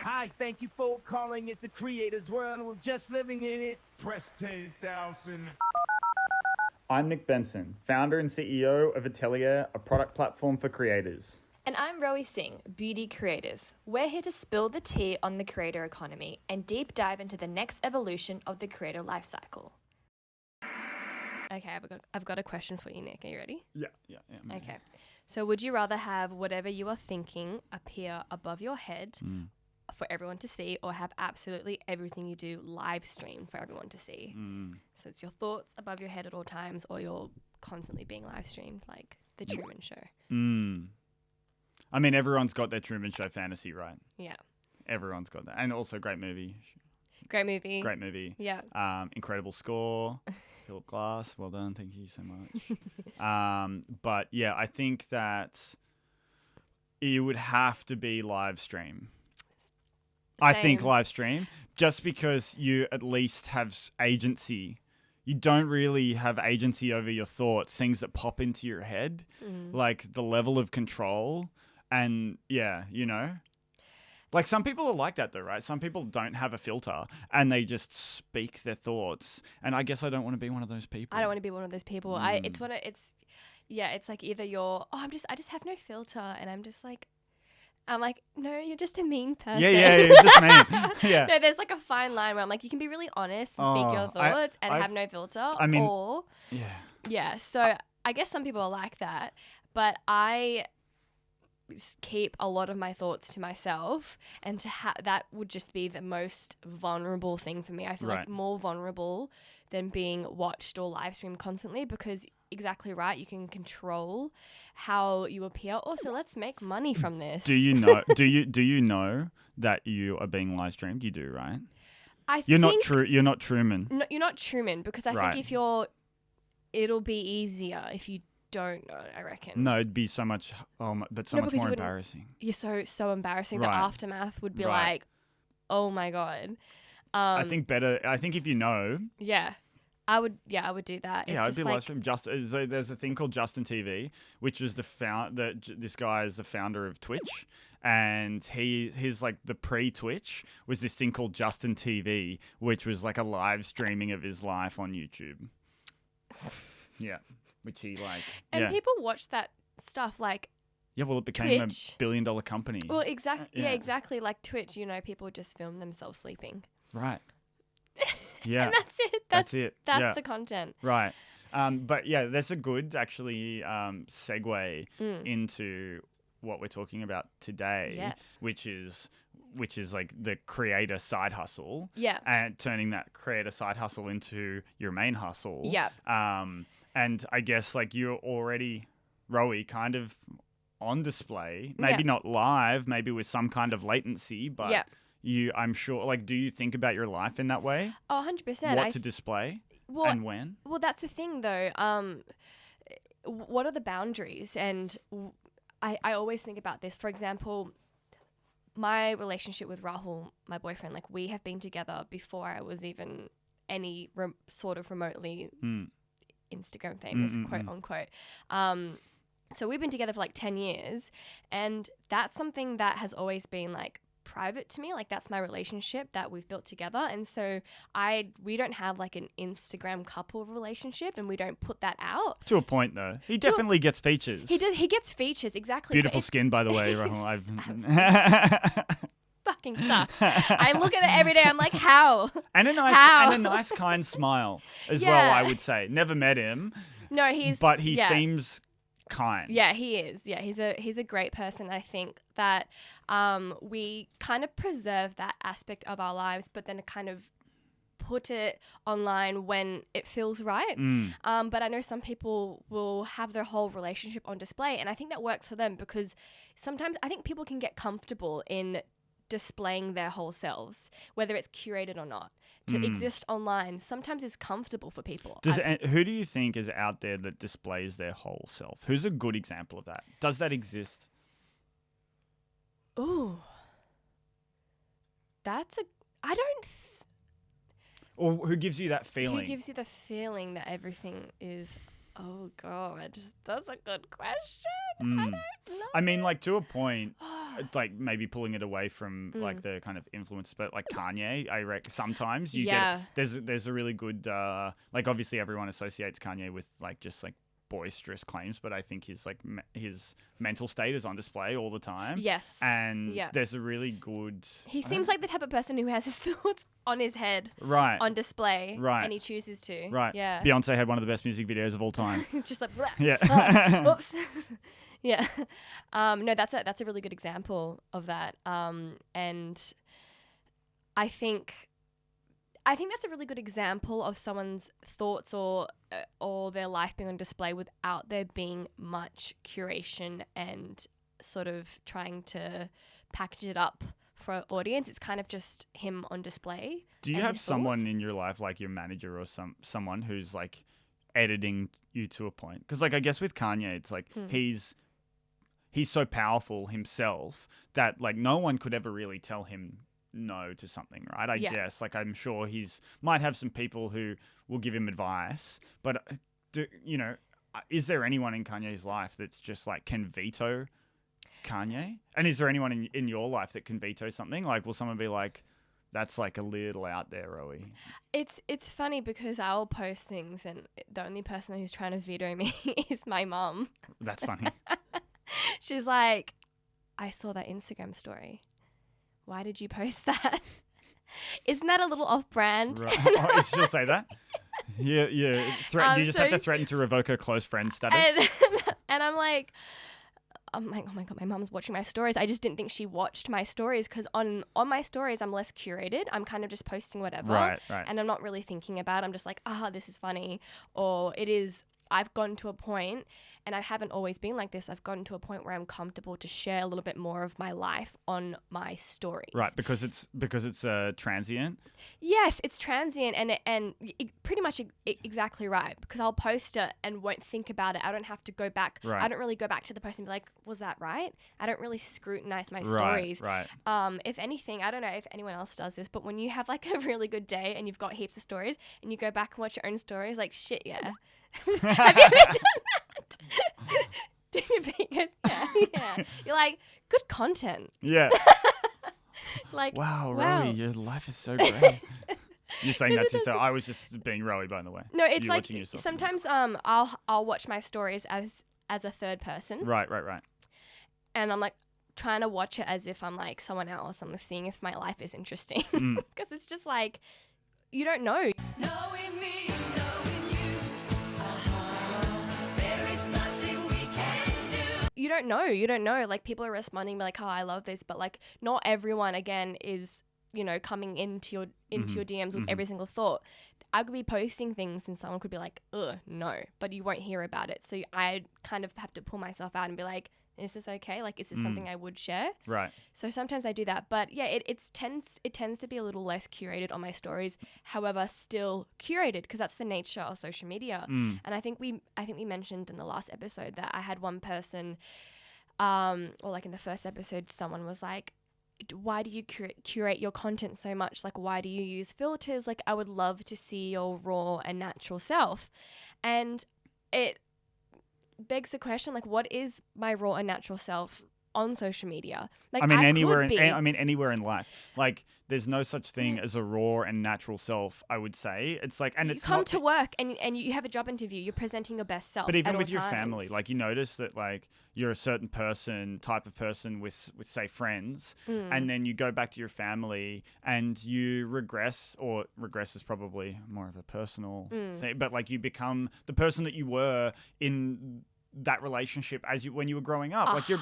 Hi, thank you for calling. It's a creator's world. We're just living in it. Press 10,000. I'm Nick Benson, founder and CEO of Atelier, a product platform for creators. And I'm Rowi Singh, beauty creative. We're here to spill the tea on the creator economy and deep dive into the next evolution of the creator lifecycle. Okay, I've got a question for you, Nick. Are you ready? Yeah. Okay. So would you rather have whatever you are thinking appear above your head for everyone to see, or have absolutely everything you do live streamed for everyone to see? So it's your thoughts above your head at all times, or you're constantly being live streamed like the Truman Show. I mean, everyone's got their Truman Show fantasy, right? Yeah. Everyone's got that. And also great movie. Great movie. Yeah. Incredible score. Philip Glass, well done. Thank you so much. But yeah, I think that it would have to be live stream. I think live stream, just because you at least have agency. You don't really have agency over your thoughts, things that pop into your head, like the level of control. And yeah, you know, like some people are like that though, right? Some people don't have a filter and they just speak their thoughts. And I guess I don't want to be one of those people. I don't want to be one of those people. It's like either you're, I just have no filter, and I'm like, no, you're just a mean person. Yeah, you're just mean. Yeah. No, there's like a fine line where I'm like, you can be really honest and speak your thoughts and have no filter. I mean, yeah. So I guess some people are like that, but I keep a lot of my thoughts to myself, and that would just be the most vulnerable thing for me. I feel like more vulnerable than being watched or live streamed constantly, because exactly right, you can control how you appear. Also, let's make money from this. Do you know that you are being live streamed? You do, right? You're not Truman. No, you're not Truman, because I think it'll be easier if you don't know, I reckon. No, it'd be so much, but so much more embarrassing. You're so embarrassing. The aftermath would be like, oh my God. I think if you know. Yeah. I would do that. Yeah, I'd be live stream. There's a thing called Justin TV, which is this guy is the founder of Twitch, and his like the pre-Twitch was this thing called Justin TV, which was like a live streaming of his life on YouTube. Yeah. Which he like, and people watch that stuff like. Yeah, well, it became Twitch. $1 billion company. Well, exactly. Yeah, exactly. Like Twitch, people just film themselves sleeping. Right. Yeah. And that's it. That's it. That's the content. Right. But yeah, that's a good actually segue into what we're talking about today, yes. which is like the creator side hustle. Yeah. And turning that creator side hustle into your main hustle. Yeah. And I guess like you're already, Rowi, kind of on display, maybe not live, maybe with some kind of latency, but I'm sure, like, do you think about your life in that way? Oh, 100%. What to display and when? Well, that's the thing though. What are the boundaries? And I always think about this. For example, my relationship with Rahul, my boyfriend, like we have been together before I was even any sort of remotely Instagram famous, quote unquote. So we've been together for like 10 years, and that's something that has always been like private to me. Like that's my relationship that we've built together. And so we don't have like an Instagram couple relationship, and we don't put that out. To a point though. He definitely gets features. He gets features, exactly. Beautiful skin, by the way, Rahul. Fucking sucks. I look at it every day. I'm like, how? And a nice kind smile as well, I would say. Never met him. No, but he seems kind. Yeah, he is. Yeah, he's a great person. I think that we kind of preserve that aspect of our lives, but then kind of put it online when it feels right. But I know some people will have their whole relationship on display, and I think that works for them, because sometimes I think people can get comfortable in displaying their whole selves, whether it's curated or not. To exist online sometimes is comfortable for people. Who do you think is out there that displays their whole self? Who's a good example of that? Does that exist? Ooh. Or who gives you that feeling? Who gives you the feeling that everything is, oh God, that's a good question. I don't know. I mean, like, to a point, like maybe pulling it away from like the kind of influence, but like Kanye, I reckon sometimes you Yeah. get there's a really good like obviously everyone associates Kanye with like just like boisterous claims, but I think his like his mental state is on display all the time. Yes. And Yeah. there's a really good. He seems like the type of person who has his thoughts on his head, right on display, Right. and he chooses to. right. Yeah. Beyonce had one of the best music videos of all time. Just like, "Bleh." Yeah. Whoops. Yeah. No, that's a really good example of that. And I think that's a really good example of someone's thoughts or their life being on display without there being much curation and sort of trying to package it up for an audience. It's kind of just him on display. Do you and have his someone thoughts. in your life, like your manager or someone who's like editing you to a point? Because like I guess with Kanye, it's like he's so powerful himself that like no one could ever really tell him no to something, right? I guess like I'm sure he's might have some people who will give him advice, but is there anyone in Kanye's life that's just like can veto Kanye? And is there anyone in your life that can veto something? Like, will someone be like, that's like a little out there, Rowi? It's funny because I'll post things and the only person who's trying to veto me is my mum. That's funny. She's like, I saw that Instagram story. Why did you post that? Isn't that a little off-brand? Right. Oh, she'll say that? Yeah. You just have to threaten to revoke her close friend status? And I'm like, oh my God, my mum's watching my stories. I just didn't think she watched my stories because on my stories, I'm less curated. I'm kind of just posting whatever. Right. And I'm not really thinking about it. I'm just like, this is funny. Or it is, I've gotten to a point, and I haven't always been like this, I've gotten to a point where I'm comfortable to share a little bit more of my life on my stories. Right, because it's transient. Yes, it's transient, and pretty much exactly right. Because I'll post it and won't think about it. I don't have to go back. Right. I don't really go back to the post and be like, was that right? I don't really scrutinize my stories. Right. If anything, I don't know if anyone else does this, but when you have like a really good day and you've got heaps of stories and you go back and watch your own stories, like shit, yeah. Have you ever done that? Yeah. You're like, good content. Yeah. Like, wow, wow. Rowi, your life is so great. You're saying that to yourself. I was just being Rowi, by the way. No, it's You're like watching yourself. sometimes I'll watch my stories as a third person. Right. And I'm like trying to watch it as if I'm like someone else. I'm seeing if my life is interesting. Because it's just like, you don't know. Knowing me, knowing you, there is nothing we can do. You don't know. Like, people are responding like, oh, I love this. But like, not everyone, again, is, coming into your DMs with every single thought. I could be posting things and someone could be like, ugh, no, but you won't hear about it. So I kind of have to pull myself out and be like, is this okay? Like, is this something I would share? Right. So sometimes I do that, but yeah, it tends to be a little less curated on my stories. However, still curated, because that's the nature of social media. And I think we mentioned in the last episode that I had one person, or like in the first episode, someone was like, why do you curate your content so much? Like, why do you use filters? Like, I would love to see your raw and natural self. And it begs the question, like, what is my raw and natural self on social media? Like, anywhere in life. Like, there's no such thing as a raw and natural self, I would say. It's like, and you it's come not to work and you have a job interview, you're presenting your best self. But even at with all your times. family, like, you notice that like you're a certain type of person with say friends, and then you go back to your family and you regress is probably more of a personal thing, but like you become the person that you were in that relationship when you were growing up. Like your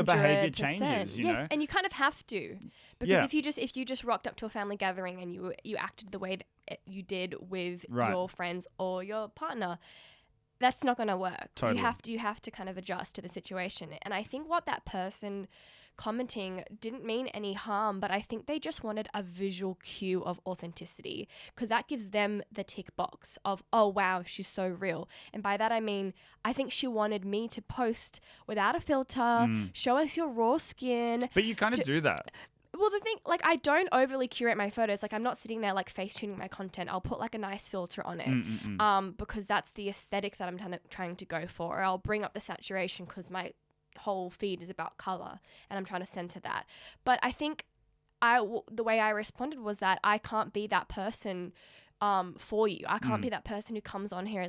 behavior changes, you know? And you kind of have to, because if you just rocked up to a family gathering and you acted the way that you did with your friends or your partner, that's not going to work. Totally. You have to kind of adjust to the situation. And I think what that person commenting didn't mean any harm, but I think they just wanted a visual cue of authenticity, because that gives them the tick box of, oh wow, she's so real. And by that I mean, I think she wanted me to post without a filter, show us your raw skin. But you kind of do that. Well, the thing, like, I don't overly curate my photos. Like, I'm not sitting there like face tuning my content. I'll put like a nice filter on it, because that's the aesthetic that I'm trying to go for. Or I'll bring up the saturation because my whole feed is about color, and I'm trying to center that. But I think the way I responded was that I can't be that person for you. I can't be that person who comes on here,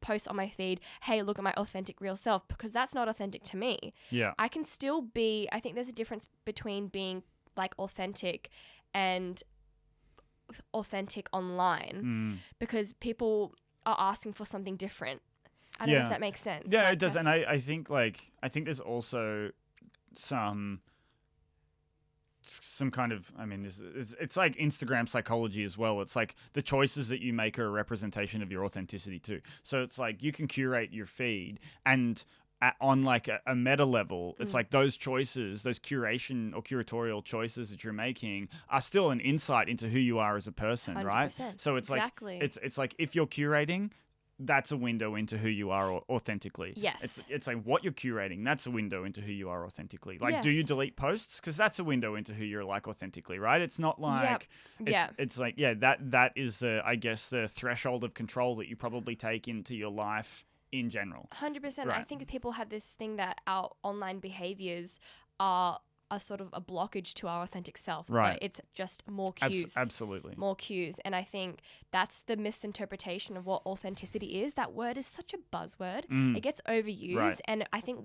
posts on my feed, hey, look at my authentic real self, because that's not authentic to me. Yeah. I can still be, I think there's a difference between being like authentic and authentic online, because people are asking for something different. I don't know if that makes sense. Yeah, Like, it does. And I think there's also some kind of, I mean, it's like Instagram psychology as well. It's like the choices that you make are a representation of your authenticity too. So it's like you can curate your feed, and on like a meta level, it's like those choices, those curation or curatorial choices that you're making are still an insight into who you are as a person, 100%. right? So it's Exactly. like it's like if you're curating, that's a window into who you are authentically. Yes. It's like what you're curating, that's a window into who you are authentically. Like, do you Yes. delete posts? Because that's a window into who you're like authentically, right? It's not like, Yep. it's like, yeah, that is the, I guess, the threshold of control that you probably take into your life in general. 100%. I Right. think people have this thing that our online behaviors are a sort of a blockage to our authentic self. Right. But it's just more cues. Absolutely. More cues. And I think that's the misinterpretation of what authenticity is. That word is such a buzzword. It gets overused. Right. And I think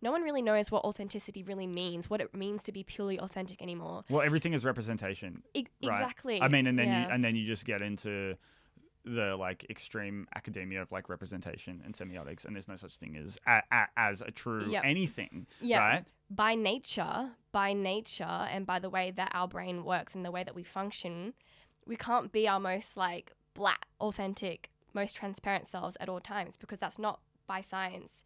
no one really knows what authenticity really means, what it means to be purely authentic anymore. Well, everything is representation. Right? Exactly. I mean, and Yeah. then you just get into the like extreme academia of like representation and semiotics, and there's no such thing as a true Yep. anything, Yeah. right? By nature, and by the way that our brain works and the way that we function, we can't be our most like black, authentic, most transparent selves at all times, because that's not by science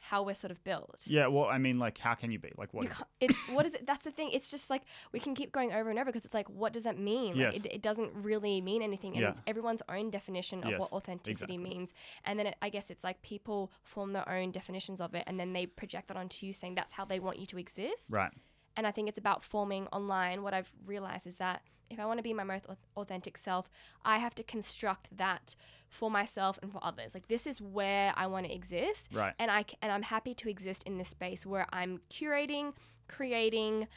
how we're sort of built. Yeah, well, I mean, like, how can you be? Like, what You is can't, it's what is it? That's the thing. It's just like we can keep going over and over, because it's like, what does that mean? Yes. Like, it doesn't really mean anything, and Yeah. it's everyone's own definition of Yes, what authenticity exactly. means. And then I guess it's like people form their own definitions of it, and then they project that onto you, saying that's how they want you to exist. Right. And I think it's about forming online. What I've realized is that if I want to be my most authentic self, I have to construct that for myself and for others. Like, this is where I want to exist. Right. And I'm happy to exist in this space where I'm curating, creating,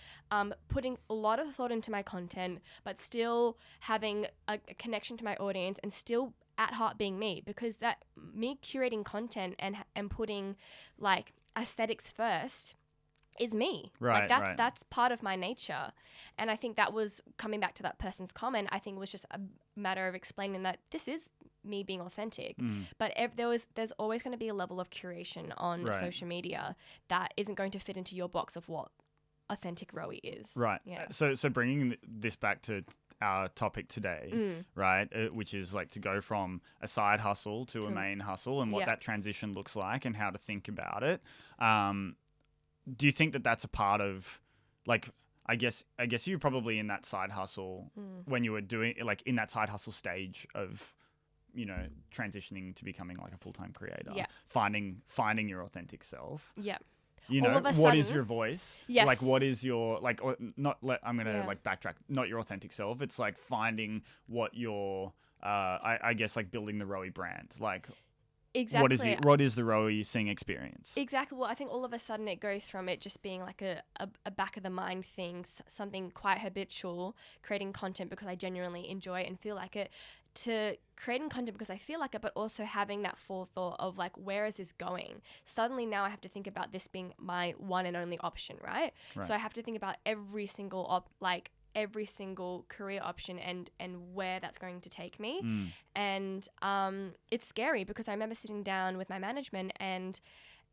putting a lot of thought into my content, but still having a connection to my audience, and still at heart being me, because that me curating content and putting like aesthetics first is me. Right, Like that's part of my nature. And I think that was coming back to that person's comment, I think it was just a matter of explaining that this is me being authentic. But there's always going to be a level of curation on Right. social media that isn't going to fit into your box of what authentic Rowi is. Right. Yeah. So bringing this back to our topic today, right, which is like to go from a side hustle to a main hustle, and what Yeah. that transition looks like and how to think about it. Do you think that that's a part of, like, I guess you're probably in that side hustle when you were doing, like, in that side hustle stage of, you know, transitioning to becoming like a full-time creator, Yeah. finding your authentic self. Yeah. You All know, of a what is sudden- your voice? Yes. Like, what is your, like, or not, I'm going to Yeah. like backtrack, not your authentic self. It's like finding what your, I guess, like building the Rowi brand. Like, Exactly. what is the Rowi Singh experience? Exactly. Well, I think all of a sudden it goes from it just being like a back of the mind thing, something quite habitual, creating content because I genuinely enjoy it and feel like it, to creating content because I feel like it, but also having that forethought of like, where is this going? Suddenly now I have to think about this being my one and only option, right? Right. So I have to think about every single every single career option and where that's going to take me. And it's scary because I remember sitting down with my management and,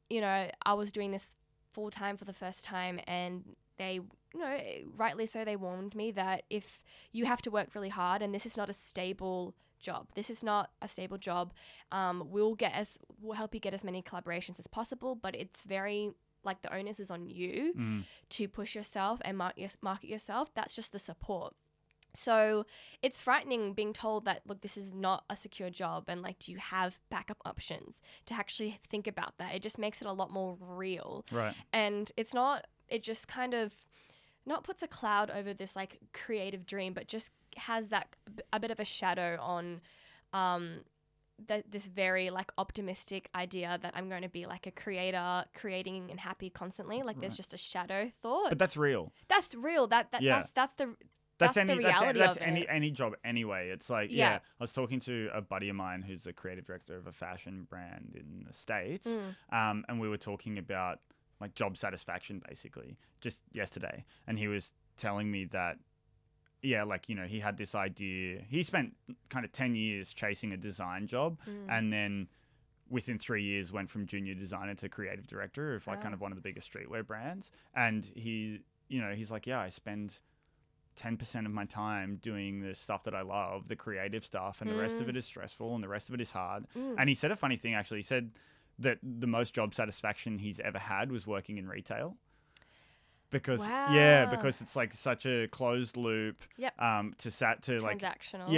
you know, I was doing this full time for the first time, and they, you know, rightly so, they warned me that if you have to work really hard and this is not a stable job, we'll help you get as many collaborations as possible, but it's very, like, the onus is on you to push yourself and market yourself. That's just the support. So it's frightening being told that, look, this is not a secure job, and like, do you have backup options, to actually think about that. It just makes it a lot more real. Right. And it just kind of not puts a cloud over this like creative dream, but just has that a bit of a shadow on this very like optimistic idea that I'm going to be like a creator, creating and happy constantly. Like there's just a shadow thought. But that's real. That's real. Yeah. That's the reality that's of it. any job anyway. It's like, Yeah. I was talking to a buddy of mine who's the creative director of a fashion brand in the States. And we were talking about like job satisfaction basically just yesterday. And he was telling me that, like, he had this idea. He spent kind of 10 years chasing a design job and then within 3 years went from junior designer to creative director of like kind of one of the biggest streetwear brands. And he's like, I spend 10% of my time doing the stuff that I love, the creative stuff, and the rest of it is stressful and the rest of it is hard. And he said a funny thing, actually. He said that the most job satisfaction he's ever had was working in retail. Because because it's like such a closed loop Yep. to like Transactional.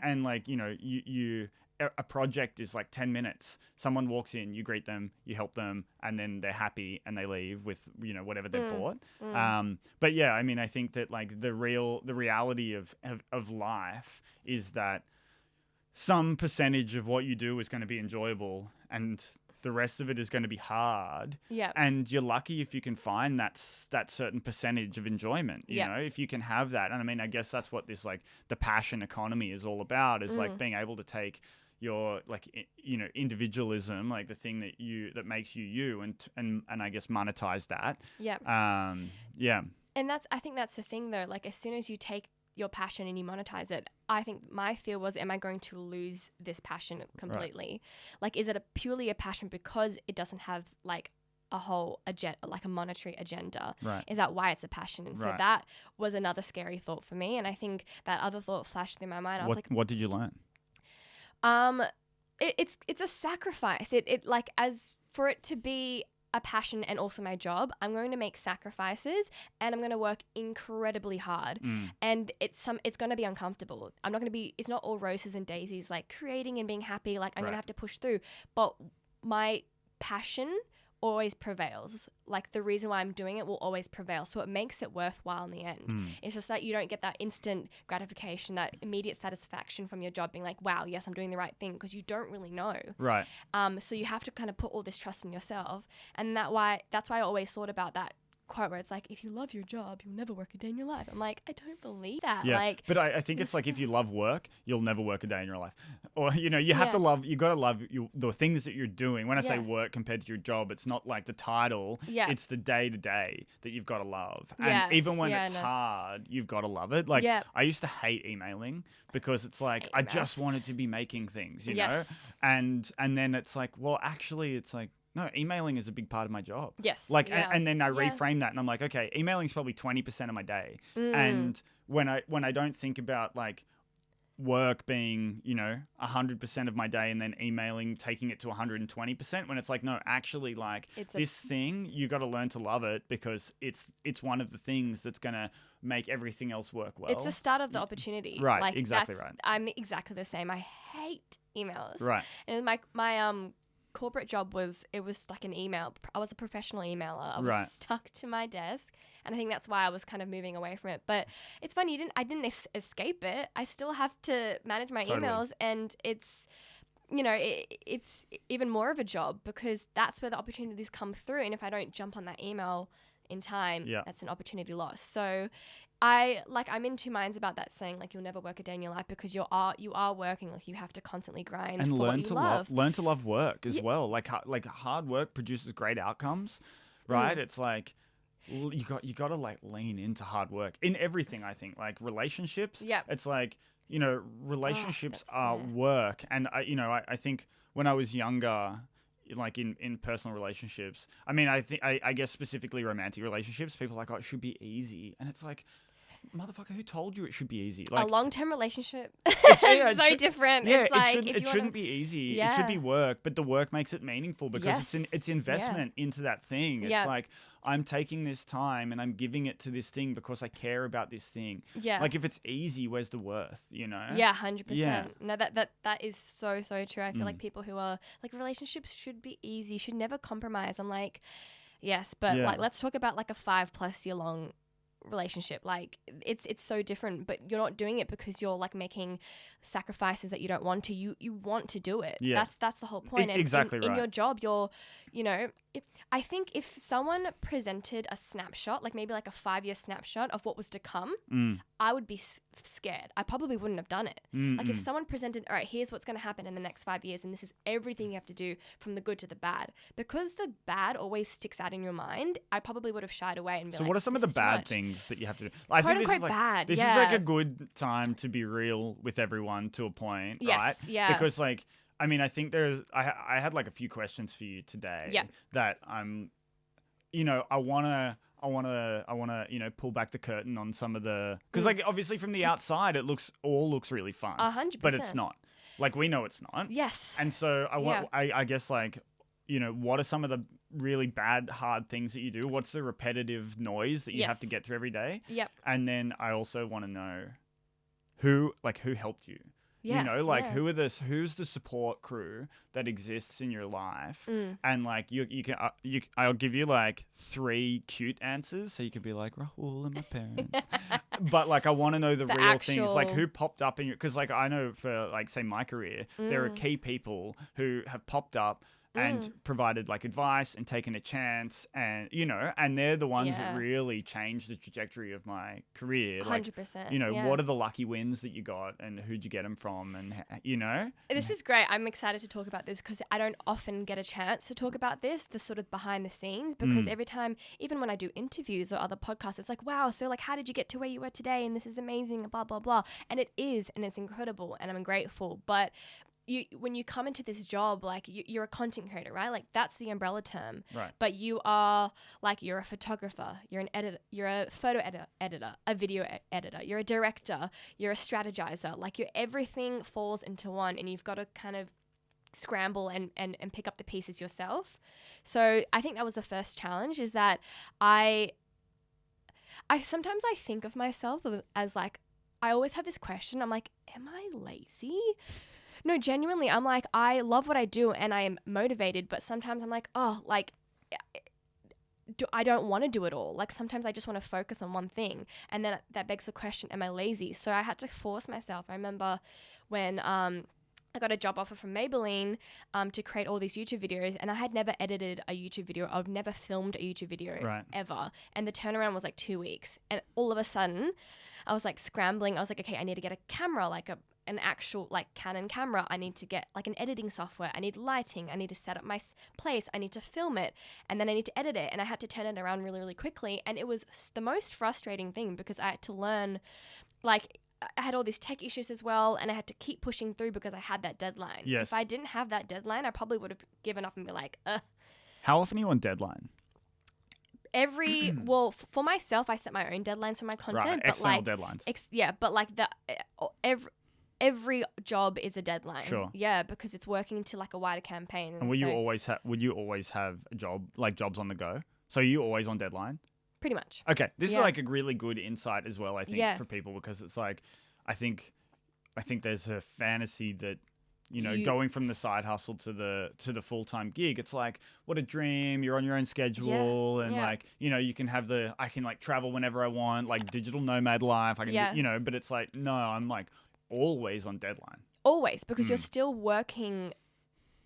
and like you a project is like 10 minutes. Someone walks in, you greet them, you help them, and then they're happy and they leave with, whatever they bought. But yeah, I mean, I think that like the reality of life is that some percentage of what you do is going to be enjoyable and the rest of it is going to be hard. Yeah. And you're lucky if you can find that certain percentage of enjoyment, you know, if you can have that. And I mean, I guess that's what this like the passion economy is all about, is like being able to take your like individualism, like the thing that makes you and I guess monetize that. Yeah. And I think that's the thing though, like as soon as you take your passion and you monetize it, I think my fear was, am I going to lose this passion completely? Right. Like, is it purely a passion because it doesn't have like a whole agenda, like a monetary agenda? Right. Is that why it's a passion? And so that was another scary thought for me. And I think that other thought flashed through my mind. I was like, what did you learn? It's a sacrifice. It like, as for it to be a passion and also my job, I'm going to make sacrifices and I'm going to work incredibly hard. And it's going to be uncomfortable. It's not all roses and daisies, like creating and being happy. Like I'm going to have to push through, but my passion always prevails. Like the reason why I'm doing it will always prevail. So it makes it worthwhile in the end. It's just that you don't get that instant gratification, that immediate satisfaction from your job being like, wow, yes, I'm doing the right thing, because you don't really know. Right. So you have to kind of put all this trust in yourself. And that's why I always thought about that quote where it's like, if you love your job, you'll never work a day in your life. I'm like, I don't believe that. Yeah. Like, but I think it's like, if you love work, you'll never work a day in your life. Or, you have to love, you got to love the things that you're doing. When I say work compared to your job, it's not like the title. Yeah. It's the day to day that you've got to love. And even when it's hard, you've got to love it. Like I used to hate emailing because it's like, I just wanted to be making things, you know? And then it's like, well, actually it's like, no, emailing is a big part of my job. Yes. Like, and then I reframe that and I'm like, okay, emailing is probably 20% of my day. And when I don't think about like work being, 100% of my day and then emailing, taking it to 120%, when it's like, no, actually like this thing, you got to learn to love it because it's one of the things that's going to make everything else work well. It's the start of the opportunity. Right. Like, exactly right. I'm exactly the same. I hate emails. Right. And my corporate job was like an email. I was a professional emailer. I was stuck to my desk, and I think that's why I was kind of moving away from it. But it's funny, I didn't escape it. I still have to manage my emails, and it's it's even more of a job because that's where the opportunities come through. And if I don't jump on that email in time, that's an opportunity lost. So I'm in two minds about that, saying like you'll never work a day in your life because you are working, like you have to constantly grind and for learn what you to love. Learn to love work as well. Like hard work produces great outcomes, right? It's like you got to like lean into hard work in everything. I think like relationships. Yeah, it's like relationships are work, and I think when I was younger, like in personal relationships, I mean, I guess specifically romantic relationships, people are like, oh, it should be easy, and it's like, motherfucker, who told you it should be easy? Like a long-term relationship is so different. Yeah, it's like, it shouldn't be easy. It should be work, but the work makes it meaningful because it's investment into that thing. It's like, I'm taking this time and I'm giving it to this thing because I care about this thing. Yeah. Like if it's easy, where's the worth, Yeah, 100%. Yeah. No, that is so true. I feel like people who are like, relationships should be easy, should never compromise. I'm like, yes, but like let's talk about like a 5+ year long relationship. Like it's so different, but you're not doing it because you're like making sacrifices that you don't want to. You want to do it. Yeah. That's the whole point. And exactly in right. your job, you're, you know, I think if someone presented a snapshot, like maybe like a 5-year snapshot of what was to come, I would be scared. I probably wouldn't have done it. Like if someone presented, all right, here's what's going to happen in the next 5 years, and this is everything you have to do from the good to the bad. Because the bad always sticks out in your mind, I probably would have shied away and been So like, what are some of "This the is too bad much." things that you have to do? I Quote think this is unquote like bad, this is like yeah. a good time to be real with everyone to a point, Yes, right? yeah. Because like I mean, I think I had like a few questions for you today Yeah. that I'm, you know, I wanna, you know, pull back the curtain on some of the, because like obviously from the outside it looks really fun, 100%. but it's not. Like we know it's not. Yes. And so Yeah. I guess like, you know, what are some of the really bad, hard things that you do? What's the repetitive noise that you have to Yes. get through every day? Yep. And then I also want to know who helped you. Yeah. You know, like yeah. who's the support crew that exists in your life, Mm. and like you can I'll give you like 3 cute answers, so you can be like Rahul and my parents, but like I want to know the real things, like actual- who popped up in your, because like I know for like say my career, there are key people who have popped up and provided like advice and taken a chance, and you know, and they're the ones that Yeah. really changed the trajectory of my career. Like, 100%. you know, yeah. what are the lucky wins that you got, and who'd you get them from, and you know, This is great. I'm excited to talk about this because I don't often get a chance to talk about this, the sort of behind the scenes, because every time, even when I do interviews or other podcasts, it's like, wow, so like, how did you get to where you were today? And this is amazing, blah, blah, blah. And it is, and it's incredible, and I'm grateful. But when you come into this job, like you're a content creator, right? Like that's the umbrella term. Right. But you are like, you're a photographer, you're an editor, you're a photo editor, a video editor, you're a director, you're a strategizer. Like everything falls into one, and you've got to kind of scramble and pick up the pieces yourself. So I think that was the first challenge, is that I sometimes I think of myself as like, I always have this question. I'm like, am I lazy? No, genuinely, I'm like, I love what I do and I am motivated, but sometimes I'm like, oh, like, I don't want to do it all. Like, sometimes I just want to focus on one thing. And then that begs the question, am I lazy? So I had to force myself. I remember when I got a job offer from Maybelline to create all these YouTube videos, and I had never edited a YouTube video. I've never filmed a YouTube video Right. ever. And the turnaround was like 2 weeks. And all of a sudden, I was like scrambling. I was like, okay, I need to get a camera, like an actual like Canon camera. I need to get like an editing software. I need lighting. I need to set up my place. I need to film it, and then I need to edit it. And I had to turn it around really, really quickly. And it was the most frustrating thing because I had to learn, like, I had all these tech issues as well, and I had to keep pushing through because I had that deadline. Yes. If I didn't have that deadline, I probably would have given up and be like, How often are you on deadline? well, for myself, I set my own deadlines for my content, Right, but external like, deadlines. but like every job is a deadline. Sure. Yeah, because it's working to like a wider campaign. And would you so- always have a job, like jobs on the go? So are you always on deadline? pretty much. Okay, this is Yeah. like a really good insight as well, I think, Yeah. for people, because it's like, I think there's a fantasy that, you know, You- going from the side hustle to the full-time gig, it's like, what a dream. You're on your own schedule, and yeah. like, you know, you can have I can like travel whenever I want, like digital nomad life. I can, Yeah. you know, but it's like, no, I'm like always on deadline. Always, because you're still working,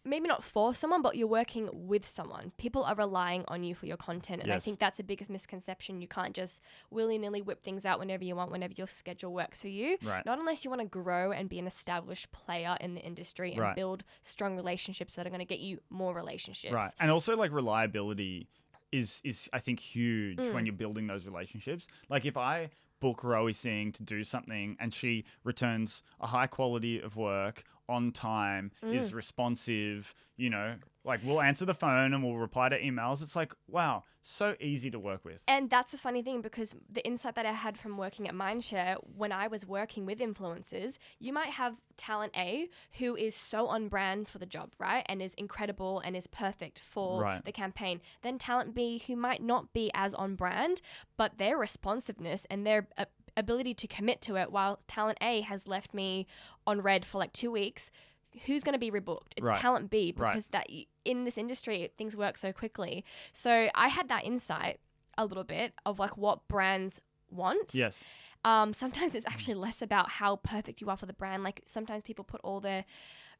maybe not for someone, but you're working with someone. People are relying on you for your content. And I Yes. think that's the biggest misconception. You can't just willy-nilly whip things out whenever you want, whenever your schedule works for you. Right. Not unless you want to grow and be an established player in the industry and Right. build strong relationships that are going to get you more relationships. Right. And also like reliability is I think huge when you're building those relationships. Like if I book Rowi Singh to do something and she returns a high quality of work on time, is responsive, you know, like we'll answer the phone and we'll reply to emails. It's like, wow, so easy to work with. And that's the funny thing, because the insight that I had from working at Mindshare, when I was working with influencers, you might have talent A who is so on brand for the job, right? And is incredible and is perfect for Right. the campaign. Then talent B who might not be as on brand, but their responsiveness and their ability to commit to it, while talent A has left me on red for like 2 weeks, who's going to be rebooked? It's Right. talent B, Right. because that in this industry, things work so quickly. So I had that insight a little bit of like what brands want. Yes. Sometimes it's actually less about how perfect you are for the brand. Like sometimes people put all their,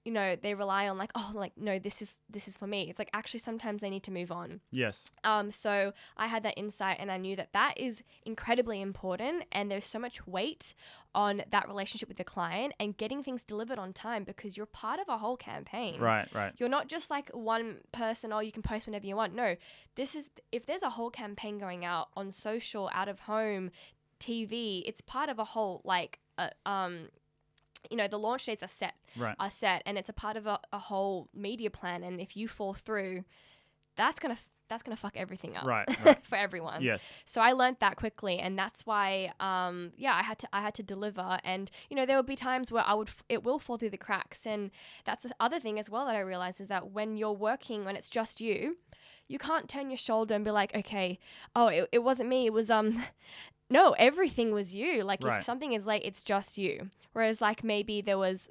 they rely on like, oh, like, no, this is for me. It's like actually sometimes they need to move on. Yes. So I had that insight and I knew that is incredibly important, and there's so much weight on that relationship with the client and getting things delivered on time because you're part of a whole campaign. Right. Right. You're not just like one person, you can post whenever you want. No, if there's a whole campaign going out on social, out of home, TV, it's part of a whole the launch dates are set, and it's a part of a whole media plan. And if you fall through, that's gonna fuck everything up, Right. for everyone. Yes. So I learned that quickly, and that's why, I had to deliver. And there would be times where it will fall through the cracks, and that's the other thing as well that I realized is that when you're working, when it's just you can't turn your shoulder and be like, okay, it wasn't me, it was No, everything was you. Like Right. if something is late, it's just you. Whereas like maybe there was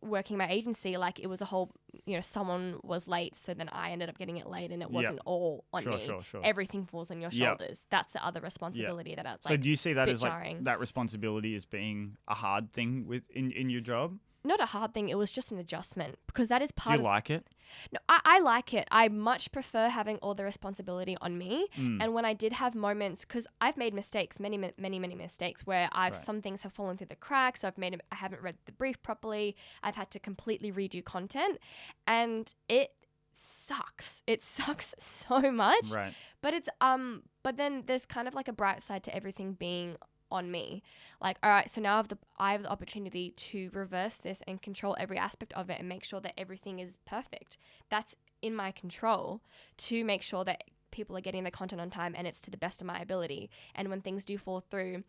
working my agency, like it was a whole, someone was late, so then I ended up getting it late, and it wasn't all on me. Sure. Everything falls on your shoulders. That's the other responsibility that I was So do you see that bit as like jarring. that responsibility as being a hard thing in your job? Not a hard thing. It was just an adjustment because that is Do part you like it? No, I like it. I much prefer having all the responsibility on me. And when I did have moments, because I've made mistakes, many mistakes, where some things have fallen through the cracks. I haven't read the brief properly. I've had to completely redo content, and it sucks. It sucks so much. Right. But it's but then there's kind of like a bright side to everything being on me. Like, all right, so now I have the opportunity to reverse this and control every aspect of it and make sure that everything is perfect. That's in my control to make sure that people are getting the content on time and it's to the best of my ability. And when things do fall through,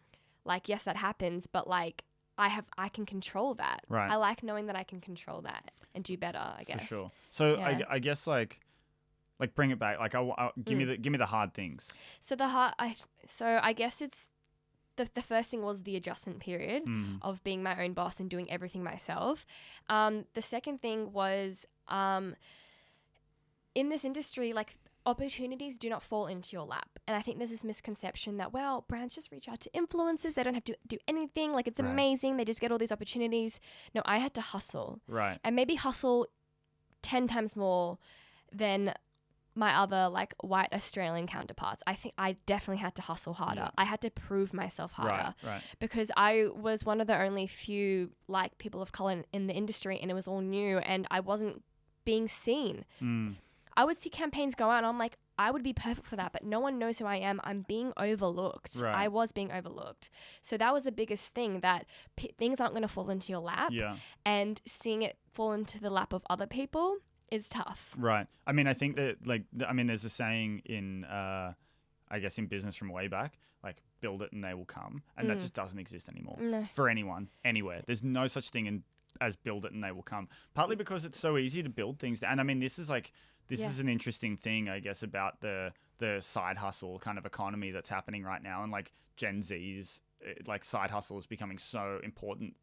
like, yes, that happens, but like I can control that. Right. I like knowing that I can control that and do better, I guess. For sure. So Yeah. I guess like bring it back. Like give me the hard things. So I guess it's the first thing was the adjustment period of being my own boss and doing everything myself. The second thing was in this industry, like opportunities do not fall into your lap. And I think there's this misconception that, well, brands just reach out to influencers. They don't have to do anything. Like it's amazing. They just get all these opportunities. No, I had to hustle. Right. And maybe hustle 10 times more than my other like white Australian counterparts. I think I definitely had to hustle harder. Yeah. I had to prove myself harder. Right. Because I was one of the only few like people of color in the industry, and it was all new, and I wasn't being seen. I would see campaigns go out and I'm like, I would be perfect for that, but no one knows who I am. I'm being overlooked. Right. I was being overlooked. So that was the biggest thing, that things aren't going to fall into your lap. Yeah. And seeing it fall into the lap of other people is tough. Right. I mean, I think that there's a saying in, I guess in business from way back, like build it and they will come. And that just doesn't exist anymore for anyone, anywhere. There's no such thing as build it and they will come. Partly because it's so easy to build things. And I mean, this is an interesting thing, I guess, about the side hustle kind of economy that's happening right now. And like Gen Z's, like side hustle is becoming so important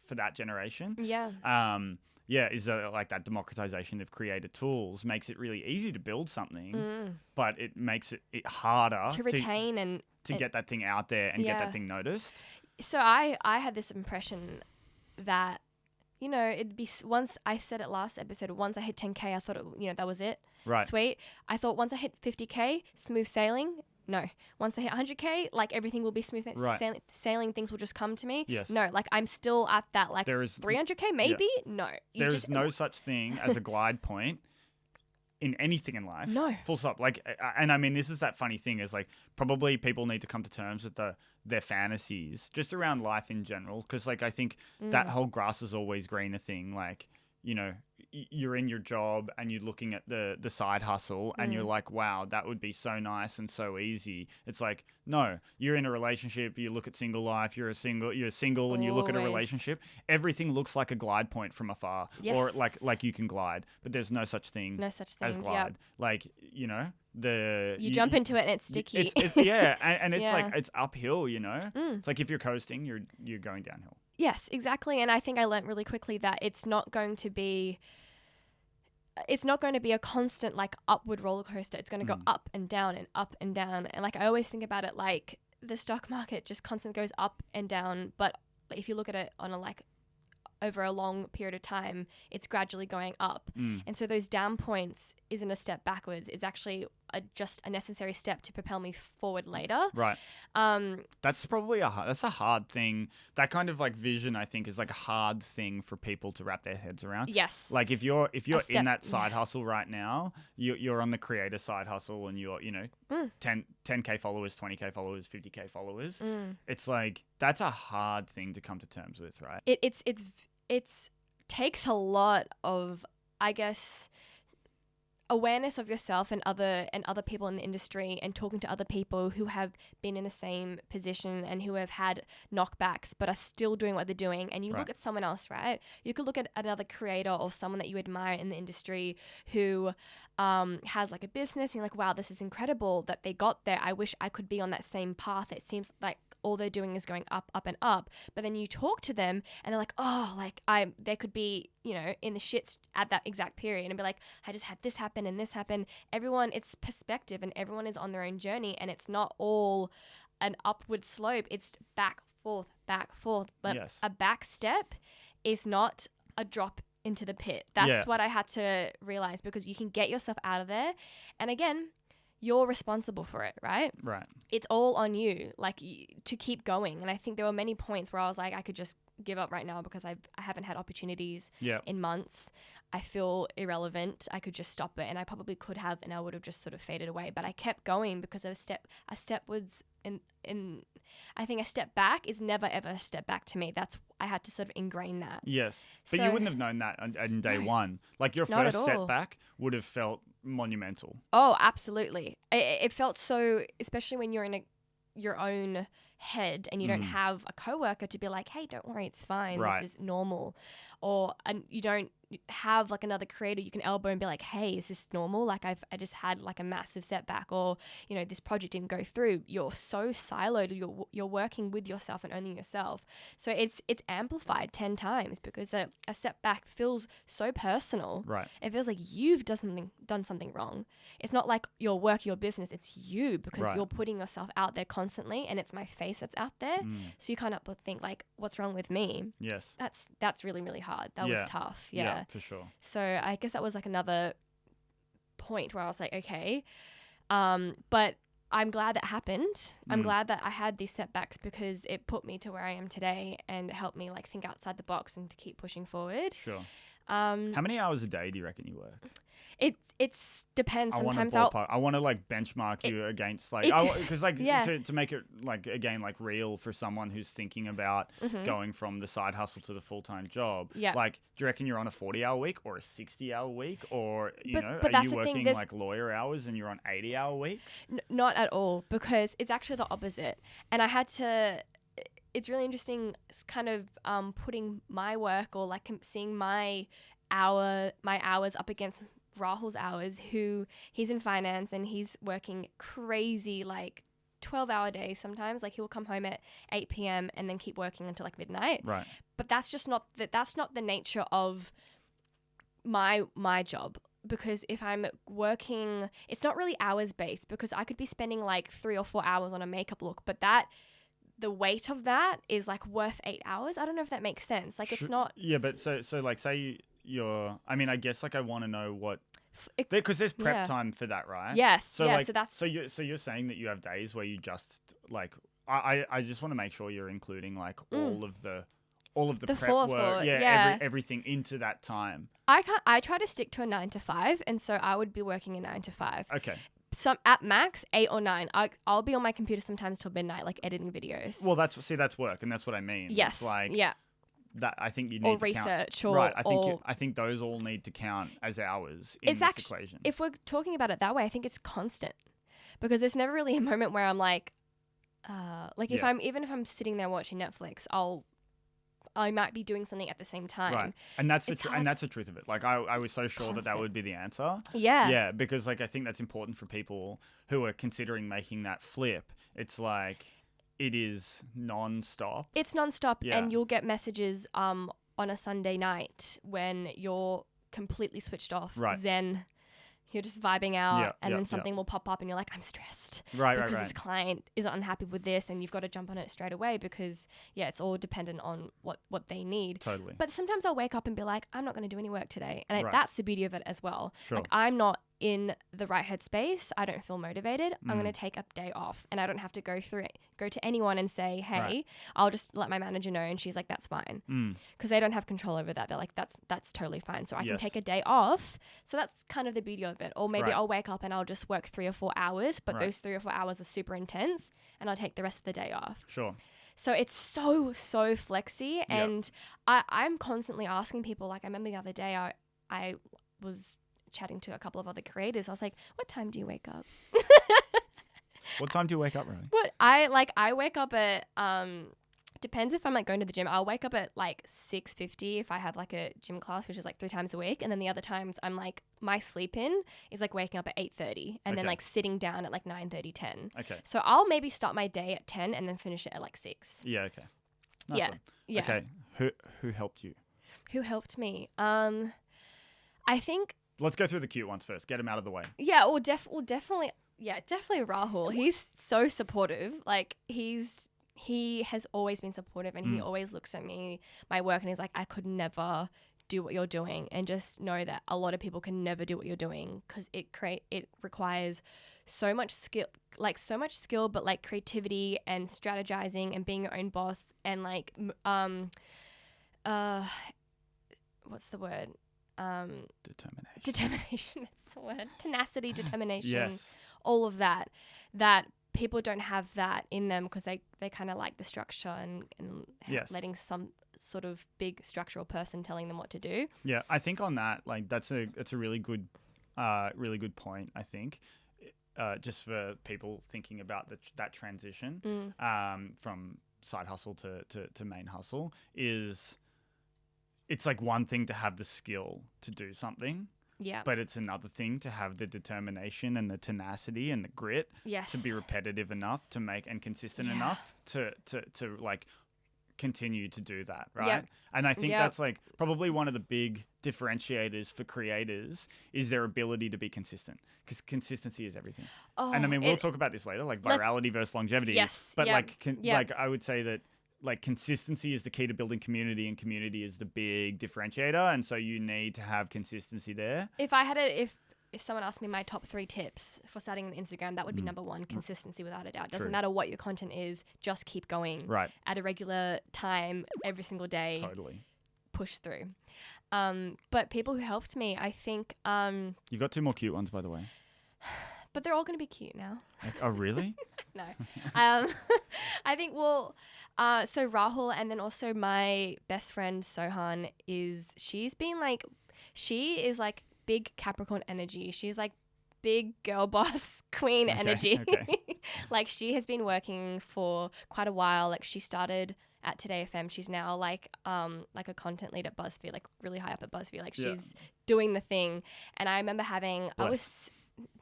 for that generation. Yeah. Is like that democratization of creative tools makes it really easy to build something, but it makes it harder To retain and get that thing out there and get that thing noticed. So I had this impression that, it'd be, once I said it last episode, once I hit 10K, I thought, that was it. Right. Sweet. I thought once I hit 50K, smooth sailing. No. Once I hit 100K, like everything will be smooth sailing. Things will just come to me. Yes. No, like I'm still at that, like There is 300K maybe? No. There is no such thing as a glide point in anything in life. No. Full stop. Like, and I mean, this is that funny thing is like probably people need to come to terms with their fantasies just around life in general. Cause like, I think that whole grass is always greener thing. Like, you're in your job and you're looking at the side hustle and you're like, wow, that would be so nice and so easy. It's like, no, you're in a relationship, you look at single life, you're single and you look at a Always. relationship, everything looks like a glide point from afar. Yes. Or like you can glide, but there's no such thing as glide. Yep. Like, you jump into it and it's sticky. And it's Yeah. like it's uphill, It's like if you're coasting, you're going downhill. Yes, exactly. And I think I learned really quickly that it's not going to be a constant like upward roller coaster. It's going to go up and down and up and down. And like I always think about it like the stock market just constantly goes up and down, but if you look at it on a like over a long period of time, it's gradually going up. And so those down points isn't a step backwards. It's actually just a necessary step to propel me forward later. Right. That's probably that's a hard thing. That kind of like vision, I think, is like a hard thing for people to wrap their heads around. Yes. Like if you're step- in that side hustle right now, you're on the creator side hustle, and you're 10K followers, 20K followers, 50K followers. It's like that's a hard thing to come to terms with, right? It's takes a lot of, I guess, awareness of yourself and other people in the industry, and talking to other people who have been in the same position and who have had knockbacks but are still doing what they're doing. And you look at someone else, right? You could look at another creator or someone that you admire in the industry who has like a business, and you're like, wow, this is incredible that they got there. I wish I could be on that same path. It seems like all they're doing is going up, up and up. But then you talk to them and they're like, oh, like they could be, in the shits at that exact period, and be like, I just had this happen and this happen. Everyone, it's perspective, and everyone is on their own journey, and it's not all an upward slope. It's back, forth. But Yes. a back step is not a drop into the pit. That's what I had to realize, because you can get yourself out of there. And again, you're responsible for it, right? Right. It's all on you, like to keep going. And I think there were many points where I was like, I could just give up right now because I haven't had opportunities in months. I feel irrelevant. I could just stop it, and I probably could have, and I would have just sort of faded away. But I kept going because a step was in. I think a step back is never ever a step back to me. I had to sort of ingrain that. Yes, but So- you wouldn't have known that on day one. Like your Not at first all. setback would have felt monumental. Oh, absolutely. It felt so, especially when you're in your own head and you don't have a coworker to be like, hey, don't worry, it's fine. Right. This is normal. And you don't have like another creator you can elbow and be like, hey, is this normal? Like I just had like a massive setback, or this project didn't go through. You're so siloed. You're working with yourself and only yourself. So it's amplified 10 times, because a setback feels so personal. Right. It feels like you've done something wrong. It's not like your work, your business. It's you, because Right. you're putting yourself out there constantly, and it's my face that's out there. So you kind of think like, what's wrong with me? Yes. That's really, really hard. That was tough. Yeah. For sure. So I guess that was like another point where I was like, okay. But I'm glad that happened. I'm glad that I had these setbacks, because it put me to where I am today and helped me like think outside the box and to keep pushing forward. Sure. How many hours a day do you reckon you work? It's depends. I want to Sometimes ballpark. I want to like benchmark you against like, because like to make it like again like real for someone who's thinking about going from the side hustle to the full-time job. Yeah. Like, do you reckon you're on a 40-hour week or a 60-hour week, or But are that's you the thing, working there's- like lawyer hours and you're on 80-hour weeks? Not at all, because it's actually the opposite. And I had to. It's really interesting, kind of putting my work, or like seeing my hours up against Rahul's hours, who he's in finance and he's working crazy like 12-hour days sometimes. Like he'll come home at 8 p.m. and then keep working until like midnight. Right. But that's not the nature of my job. Because if I'm working, it's not really hours based, because I could be spending like 3 or 4 hours on a makeup look, but the weight of that is like worth 8 hours. I don't know if that makes sense. Like it's not. Yeah, but so like say you're. I mean, I guess like I want to know what. Because there's prep time for that, right? Yes. So yeah. like, So that's. so you're saying that you have days where you just like. I just want to make sure you're including like all of the prep forethought, work, yeah. everything into that time. I try to stick to a 9 to 5, and so I would be working a 9 to 5. Okay. Some at max 8 or 9. I'll be on my computer sometimes till midnight, like editing videos. Well, that's work, and that's what I mean. yes. It's like yeah. that. I think you need Or to research, count. or Right. or I think those all need to count as hours in it's this actually, equation. if we're talking about it that way, I think it's constant, because there's never really a moment where I'm like, if I'm sitting there watching Netflix, I might be doing something at the same time. Right, and that's It's and hard that's the truth of it. Like I was so sure that Constant. would be the answer. Yeah. Yeah, because like I think that's important for people who are considering making that flip. It's like it is non-stop. It's nonstop, Yeah. and you'll get messages on a Sunday night when you're completely switched off, Right. zen, You're just vibing out, Yeah, and yeah, then yeah. something will pop up, and you're like, I'm stressed Right, because right, this right. client is unhappy with this, and you've got to jump on it straight away because it's all dependent on what they need. Totally. But sometimes I'll wake up and be like, I'm not going to do any work today, and Right. that's the beauty of it as well. Sure. Like I'm not in the right headspace. I don't feel motivated. I'm going Mm. to take a day off, and I don't have to go to anyone and say, hey, Right. I'll just let my manager know, and she's like, that's fine, Mm. because they don't have control over that. They're like, that's totally fine. So I can Yes. take a day off. So that's kind of the beauty of it. Or maybe Right. I'll wake up and I'll just work 3 or 4 hours, but Right. those 3 or 4 hours are super intense, and I'll take the rest of the day off. Sure. So it's so flexy, and I'm constantly asking people. Like I remember the other day, I was chatting to a couple of other creators. I was like, "What time do you wake up?" What time do you wake up, Rowi? But I wake up at depends if I'm like going to the gym. I'll wake up at like 6:50 if I have like a gym class, which is like 3 times a week, and then the other times I'm like my sleep in is like waking up at 8:30 and then Okay. like sitting down at like 9:30, 10. Okay. So I'll maybe start my day at 10 and then finish it at like 6. Yeah. Okay. Nice Yeah. one. Yeah. Okay. Who helped you? Who helped me? I think Let's go through the cute ones first. Get them out of the way. definitely Rahul. He's so supportive. Like he has always been supportive, and he always looks at my work, and he's like, I could never do what you're doing, and just know that a lot of people can never do what you're doing because it requires so much skill, but like creativity and strategizing and being your own boss and like what's the word? Determination. Determination. That's the word. Tenacity, determination. Yes. All of that people don't have that in them because they kind of like the structure and Yes. letting some sort of big structural person telling them what to do. Yeah, I think on that, like that's a really good point. I think, just for people thinking about that transition from side hustle to main hustle is, it's like one thing to have the skill to do something, Yeah. but it's another thing to have the determination and the tenacity and the grit Yes. to be repetitive enough to make and consistent Yeah. enough to like continue to do that, right? Yep. And I think Yep. that's like probably one of the big differentiators for creators is their ability to be consistent, because consistency is everything. Oh, And I mean, we'll talk about this later, like let's- virality versus longevity. Yes, But yep, like, yep. like I would say that like consistency is the key to building community, and community is the big differentiator. And so you need to have consistency there. If I had if someone asked me my top 3 tips for starting an Instagram, that would be number 1, consistency without a doubt. Doesn't True. matter what your content is, just keep going Right. at a regular time every single day. Totally. Push through. But people who helped me, I think, You got 2 more cute ones, by the way. but they're all going to be cute now. Like, oh, really? No. I think, so Rahul, and then also my best friend Sohan she is like big Capricorn energy. She's like big girl boss queen Okay, energy. okay. Like she has been working for quite a while. Like she started at Today FM. She's now like a content lead at BuzzFeed, like really high up at BuzzFeed. Like Yeah. she's doing the thing. And I remember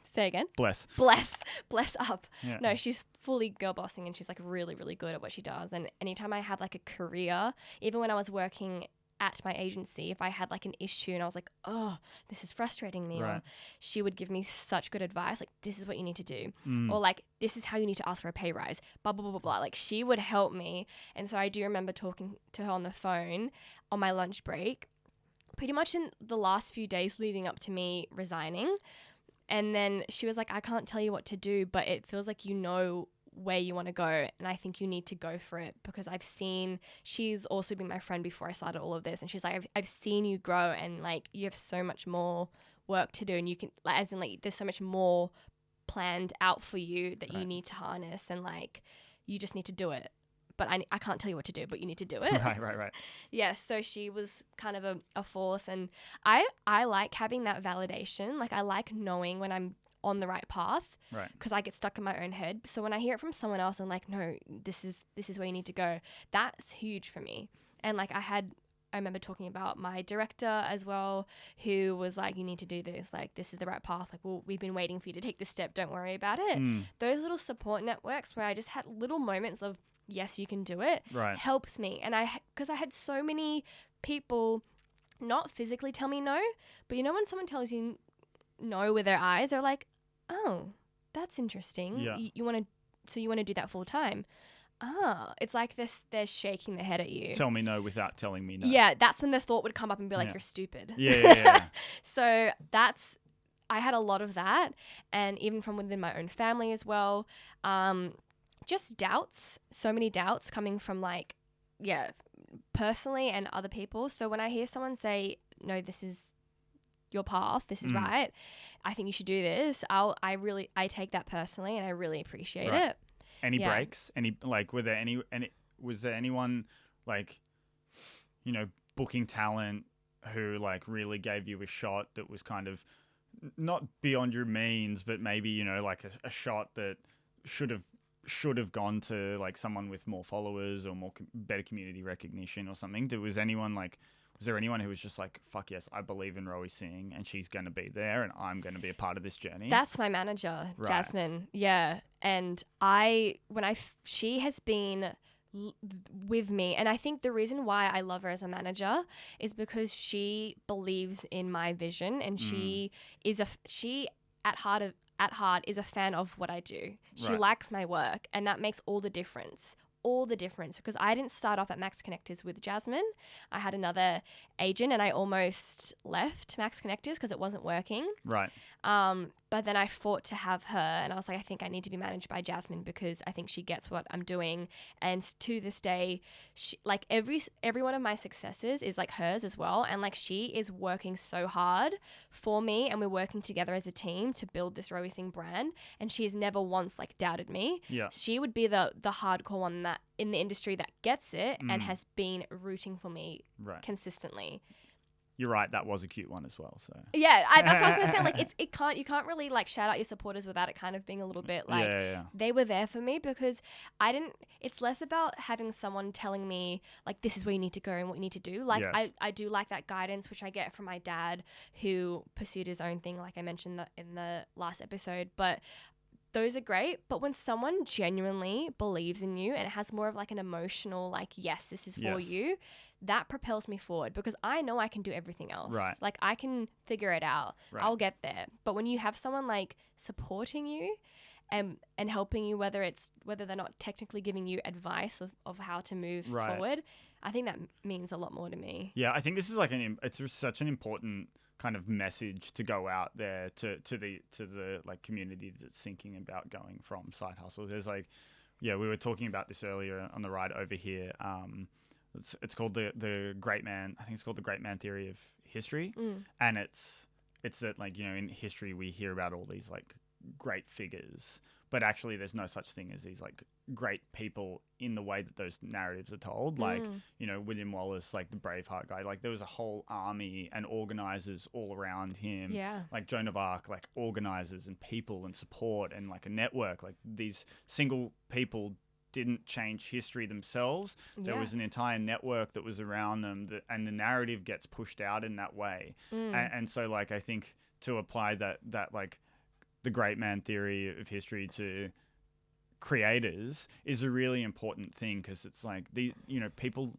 say again? Bless. Bless up. Yeah. No, she's fully girl bossing, and she's like really, really good at what she does. And anytime I have like a career, even when I was working at my agency, if I had like an issue and I was like, oh, this is frustrating me, Right. or she would give me such good advice, like this is what you need to do, Mm. or like this is how you need to ask for a pay rise, blah, blah, blah, blah, blah. Like she would help me. And so I do remember talking to her on the phone on my lunch break, pretty much in the last few days leading up to me resigning. And then she was like, I can't tell you what to do, but it feels like you know where you want to go, and I think you need to go for it, because she's also been my friend before I started all of this, and she's like, I've seen you grow, and like you have so much more work to do, and you can, like, as in like there's so much more planned out for you that you Right. need to harness, and like you just need to do it. But I can't tell you what to do, but you need to do it. Right. Yeah, so she was kind of a force, and I like having that validation. Like I like knowing when I'm on the right path, Right. because I get stuck in my own head. So when I hear it from someone else, I'm like, no, this is where you need to go. That's huge for me. And like I remember talking about my director as well, who was like, you need to do this. Like this is the right path. Like, well, we've been waiting for you to take this step. Don't worry about it. Mm. Those little support networks where I just had little moments of, yes, you can do it, Right. helps me. And because I had so many people not physically tell me no, but you know when someone tells you know with their eyes. They're like, oh, that's interesting. Yeah. You want to do that full time? Ah, it's like this. They're shaking their head at you. Tell me no without telling me no. Yeah, that's when the thought would come up and be like, Yeah. you're stupid. Yeah. So I had a lot of that, and even from within my own family as well. Just doubts, so many doubts coming from like, personally and other people. So when I hear someone say, no, this is your path, this is right, I think you should do this, I take that personally, and I really appreciate Right. it. Any Yeah. breaks? Was there anyone like, booking talent who like really gave you a shot that was kind of not beyond your means, but maybe, like a shot that should have gone to like someone with more followers or better community recognition or something? Was there anyone who was just like, fuck yes, I believe in Rowi Singh and she's going to be there and I'm going to be a part of this journey? That's my manager, Right. Jasmine. Yeah. And she has been with me, and I think the reason why I love her as a manager is because she believes in my vision, and she at heart is a fan of what I do. She Right. likes my work, and that makes all the difference. Because I didn't start off at Max Connectors with Jasmine. I had another agent, and I almost left Max Connectors because it wasn't working. Right. But then I fought to have her, and I was like, I think I need to be managed by Jasmine because I think she gets what I'm doing. And to this day, she, like every one of my successes is like hers as well. And like she is working so hard for me, and we're working together as a team to build this Rowi Singh brand. And she has never once like doubted me. Yeah. She would be the hardcore one that in the industry that gets it and has been rooting for me Right. consistently. You're right. That was a cute one as well. So Yeah, that's what I was gonna say. Like, you can't really like shout out your supporters without it kind of being a little bit like yeah. they were there for me, because it's less about having someone telling me like this is where you need to go and what you need to do. Like Yes. I do like that guidance, which I get from my dad, who pursued his own thing, like I mentioned in the last episode. But those are great. But when someone genuinely believes in you and it has more of like an emotional like, yes, this is for Yes. you, that propels me forward, because I know I can do everything else. Right. Like I can figure it out. Right. I'll get there. But when you have someone like supporting you and helping you, whether they're not technically giving you advice of how to move Right. forward, I think that means a lot more to me. Yeah, I think this is like it's such an important kind of message to go out there to the like community that's thinking about going from side hustle. There's like, we were talking about this earlier on the ride over here. It's called the Great Man. I think it's called the Great Man Theory of History, and it's that like in history we hear about all these like great figures, but actually there's no such thing as these like great people in the way that those narratives are told. Like William Wallace, like the Braveheart guy, like there was a whole army and organizers all around him. Yeah. Like Joan of Arc, like organizers and people and support and like a network. Like these single people didn't change history themselves. There was an entire network that was around them, and the narrative gets pushed out in that way. And so like I think to apply that like the great man theory of history to creators is a really important thing, because it's like people,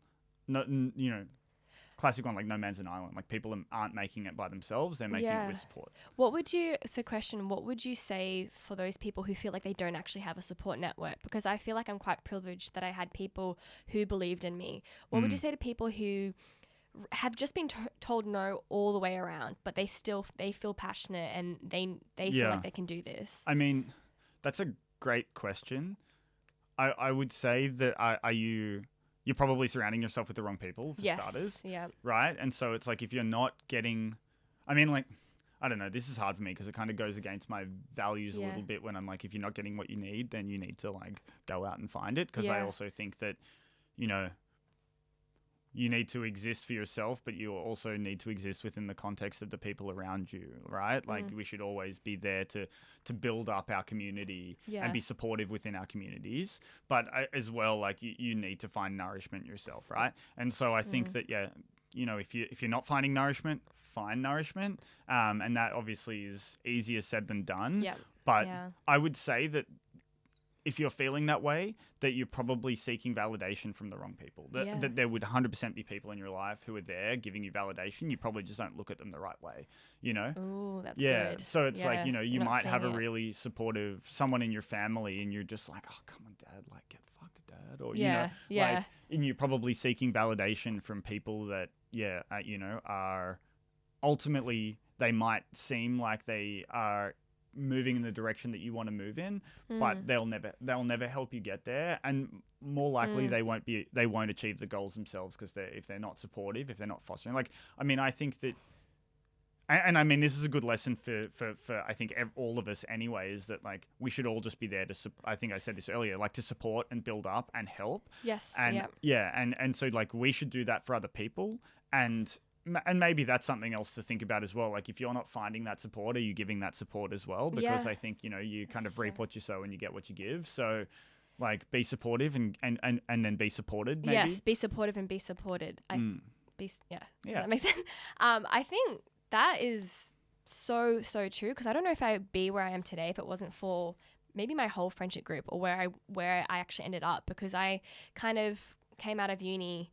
classic one, like no man's an island. Like people aren't making it by themselves; they're making it with support. What would you say for those people who feel like they don't actually have a support network? Because I feel like I'm quite privileged that I had people who believed in me. What would you say to people who have just been told no all the way around, but they feel passionate and they feel like they can do this? I mean, that's a great question. I would say that you're probably surrounding yourself with the wrong people for starters. Yeah. Right? And so it's like if you're not getting, I mean, like, I don't know, this is hard for me because it kind of goes against my values a little bit when I'm like, if you're not getting what you need, then you need to like go out and find it. Because I also think that, you need to exist for yourself, but you also need to exist within the context of the people around you, right? Like we should always be there to build up our community and be supportive within our communities. But as well, like you need to find nourishment yourself, right? And so I think that, if you're not finding nourishment, find nourishment. And that obviously is easier said than done. Yeah. But I would say that if you're feeling that way, that you're probably seeking validation from the wrong people. That there would 100% be people in your life who are there giving you validation. You probably just don't look at them the right way, you know? Ooh, that's Yeah. good. So it's like, you know, you you're not might have a seeing it. really supportive someone in your family and you're just like, oh, come on, Dad, like get fucked, Dad. Or, Yeah, you know, yeah. like, and you're probably seeking validation from people that, you know, are ultimately, they might seem like they are moving in the direction that you want to move in, but they'll never help you get there, and more likely they won't achieve the goals themselves because if they're not supportive, if they're not fostering. Like, I mean, I think that, and I mean, this is a good lesson for I think all of us anyway, is that like we should all just be there to I think I said this earlier, like to support and build up and help. Yes. And and so like we should do that for other people, and maybe that's something else to think about as well. Like if you're not finding that support, are you giving that support as well? Because I think, you know, you kind of reap what you sow and you get what you give. So like be supportive and then be supported maybe. Yes, be supportive and be supported. Does that make sense? I think that is so true, because I don't know if I'd be where I am today if it wasn't for maybe my whole friendship group or where I actually ended up, because I kind of came out of uni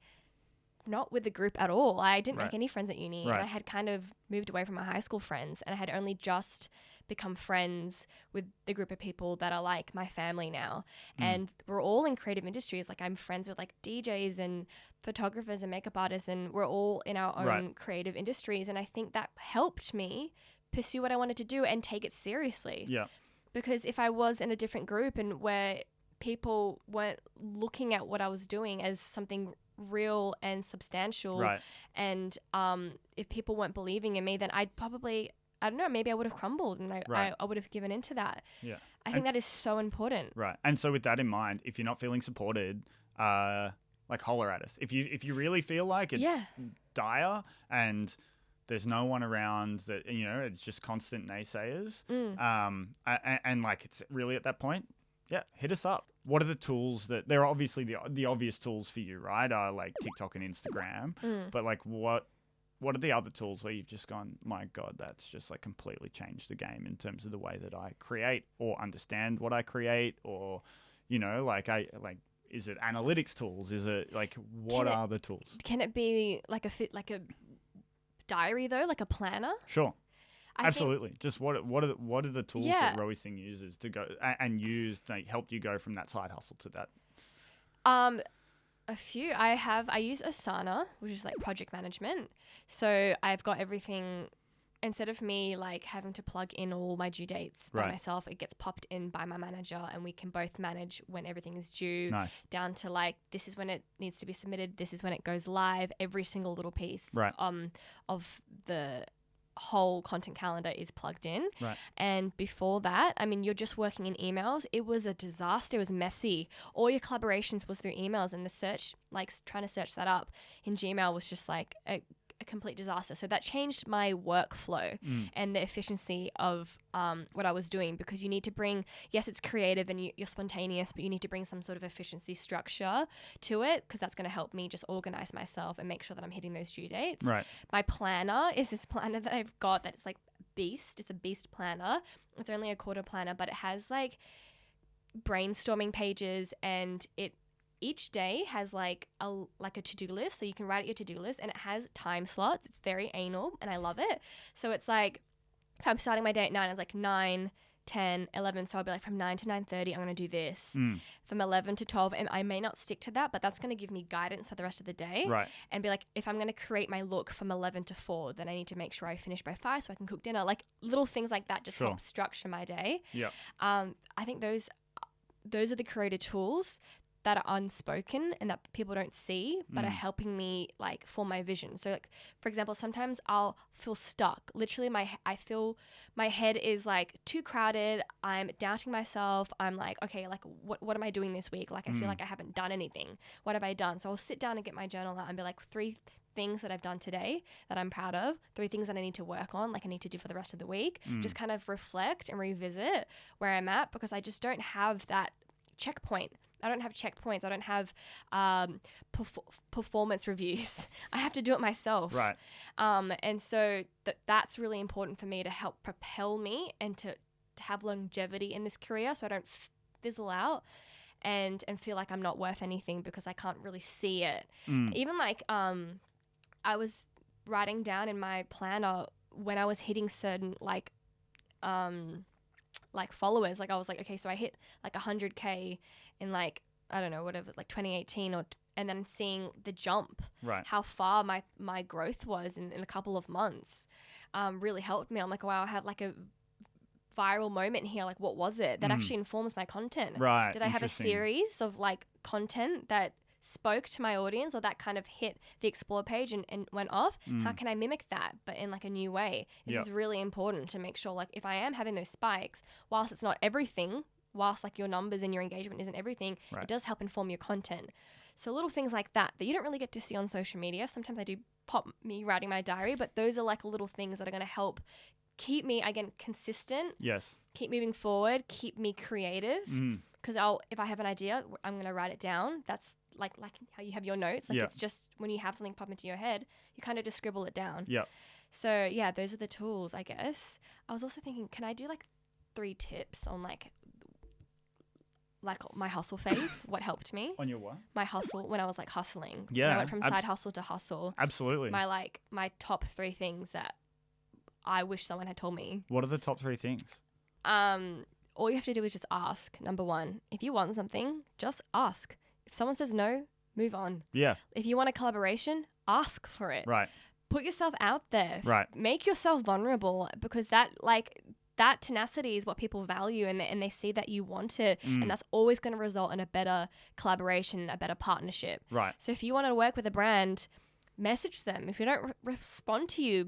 not with the group at all. I didn't make any friends at uni, and I had kind of moved away from my high school friends, and I had only just become friends with the group of people that are like my family now. And we're all in creative industries. Like I'm friends with like DJs and photographers and makeup artists, and we're all in our own creative industries. And I think that helped me pursue what I wanted to do and take it seriously. Yeah. Because if I was in a different group and where people weren't looking at what I was doing as something real and substantial, and if people weren't believing in me, then I'd probably, I don't know, maybe I would have crumbled, and I would have given into that. I think that is so important. And so with that in mind, if you're not feeling supported, like holler at us. If you really feel like it's dire and there's no one around, that, you know, it's just constant naysayers, and like it's really at that point, hit us up. What are the tools that, there are obviously the obvious tools for you, right? Are like TikTok and Instagram, but like what are the other tools where you've just gone, my God, that's just like completely changed the game in terms of the way that I create or understand what I create, or, you know, is it analytics tools? Is it like, what are the tools? Can it be like a diary though, like a planner? Sure. Absolutely. Just what are the tools that Rowi Singh uses to go and use to help you go from that side hustle to that? A few. I use Asana, which is like project management. So I've got everything, instead of me like having to plug in all my due dates by myself, it gets popped in by my manager, and we can both manage when everything is due. Nice. Down to like, this is when it needs to be submitted, this is when it goes live. Every single little piece of the whole content calendar is plugged in. And before that, I mean, you're just working in emails. It was a disaster. It was messy. All your collaborations was through emails, and the search, like trying to search that up in Gmail was just like a complete disaster. So that changed my workflow and the efficiency of what I was doing, because you need to bring, yes, it's creative and you're spontaneous, but you need to bring some sort of efficiency structure to it, because that's going to help me just organize myself and make sure that I'm hitting those due dates. My planner is this planner that I've got that's like Beast. It's a Beast planner. It's only a quarter planner, but it has like brainstorming pages, and each day has like a to-do list, so you can write your to-do list, and it has time slots. It's very anal, and I love it. So it's like, if I'm starting my day at 9, it's like 9, 10, 11. So I'll be like, from 9 to 9:30, I'm going to do this. From 11 to 12, and I may not stick to that, but that's going to give me guidance for the rest of the day. And be like, if I'm going to create my look from 11 to 4, then I need to make sure I finish by 5 so I can cook dinner. Like little things like that just help structure my day. I think those are the creative tools that are unspoken and that people don't see, but are helping me like form my vision. So like, for example, sometimes I'll feel stuck. Literally I feel my head is like too crowded. I'm doubting myself. I'm like, okay, like what am I doing this week? Like I feel like I haven't done anything. What have I done? So I'll sit down and get my journal out and be like, 3 things that I've done today that I'm proud of, 3 things that I need to work on, like I need to do for the rest of the week. Just kind of reflect and revisit where I'm at, because I just don't have that checkpoint. I don't have checkpoints. I don't have performance reviews. I have to do it myself. And so that's really important for me to help propel me and to have longevity in this career, so I don't fizzle out and feel like I'm not worth anything because I can't really see it. Even like I was writing down in my planner when I was hitting certain like followers, like I was like, okay, so I hit like 100K in like, I don't know, whatever, like 2018 and then seeing the jump, Right. how far my growth was in a couple of months, really helped me. I'm like, wow, I have like a viral moment here. Like, what was it that actually informs my content? Right. Did I have a Interesting. series of like content that spoke to my audience or that kind of hit the explore page and went off? How can I mimic that but in like a new way? This Yep. is really important to make sure, like, if I am having those spikes, whilst it's not everything, whilst like your numbers and your engagement isn't everything, Right. it does help inform your content. So little things like that you don't really get to see on social media. Sometimes I do pop me writing my diary, but those are like little things that are going to help keep me, again, consistent, Yes. keep moving forward, keep me creative. Mm. Because if I have an idea, I'm going to write it down. That's like how you have your notes. Like, Yeah. it's just when you have something pop into your head, you kind of just scribble it down. Yeah. So yeah, those are the tools, I guess. I was also thinking, can I do like 3 tips on like my hustle phase? What helped me? On your what? My hustle, when I was like hustling. When Yeah, I went from side hustle to hustle. Absolutely. My top 3 things that I wish someone had told me. What are the top 3 things? All you have to do is just ask. Number 1, if you want something, just ask. If someone says no, move on. Yeah. If you want a collaboration, ask for it. Right. Put yourself out there. Right. Make yourself vulnerable, because that tenacity is what people value, and they see that you want it, and that's always going to result in a better collaboration, a better partnership. Right. So if you want to work with a brand, message them. If you don't respond to you,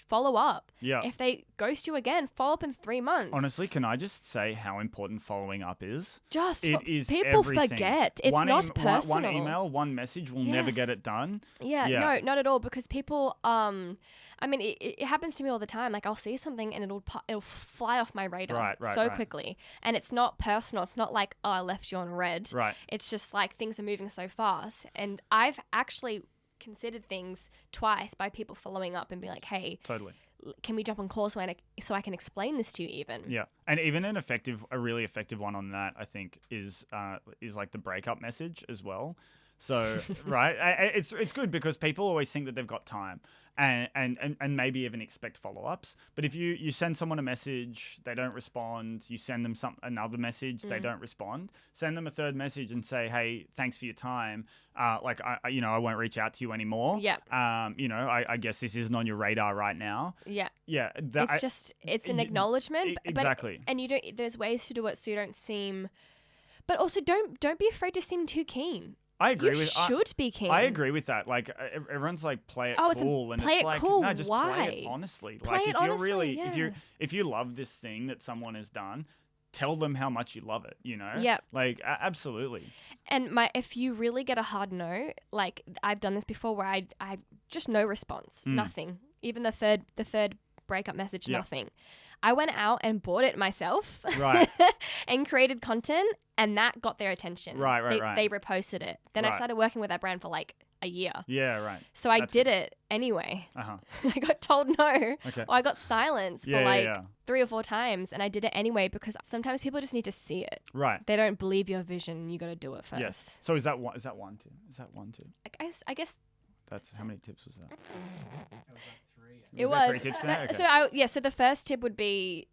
follow up. Yeah. If they ghost you again, follow up in 3 months. Honestly, can I just say how important following up is? It is people everything. forget. It's not personal. One email, one message will never Yes. get it done. Yeah, Yeah. no, not at all. Because people, I mean, it happens to me all the time. Like, I'll see something and it'll fly off my radar Right, so right. quickly, and it's not personal. It's not like, oh, I left you on red. Right. It's just like things are moving so fast, and I've actually considered things twice by people following up and being like, hey, Totally. can we jump on calls so I can explain this to you even? Yeah. And even a really effective one on that, I think, is like the breakup message as well. So, right. It's good because people always think that they've got time and maybe even expect follow-ups. But if you send someone a message, they don't respond, you send them another message, they don't respond, send them a third message and say, hey, thanks for your time. I won't reach out to you anymore. Yeah. I guess this isn't on your radar right now. Yeah. Yeah. It's an acknowledgement. Exactly. And you don't, there's ways to do it so you don't seem, but also don't be afraid to seem too keen. I agree You with should be keen. I agree with that. Like everyone's like, play it cool, and play it's it like, cool. no, just Why? play it honestly. Play Like it if you're honestly, really, yeah. if you love this thing that someone has done, tell them how much you love it. You know? Yep. Like absolutely. And if you really get a hard no, like I've done this before where I just no response, nothing. Even the third breakup message, Yeah. nothing. I went out and bought it myself. Right. And created content, and that got their attention. Right. They reposted it. Then I Right. started working with that brand for like a year. Yeah. Right. So I That's did good. it anyway. Uh-huh. I got told no. Okay. Or I got silence for Yeah, like yeah. 3 or 4 times, and I did it anyway because sometimes people just need to see it. Right. They don't believe your vision. You got to do it first. Yes. So is that one too? Is that one too? I guess That's how many tips was that? it Was there was. 3 tips there? Okay. So the first tip would be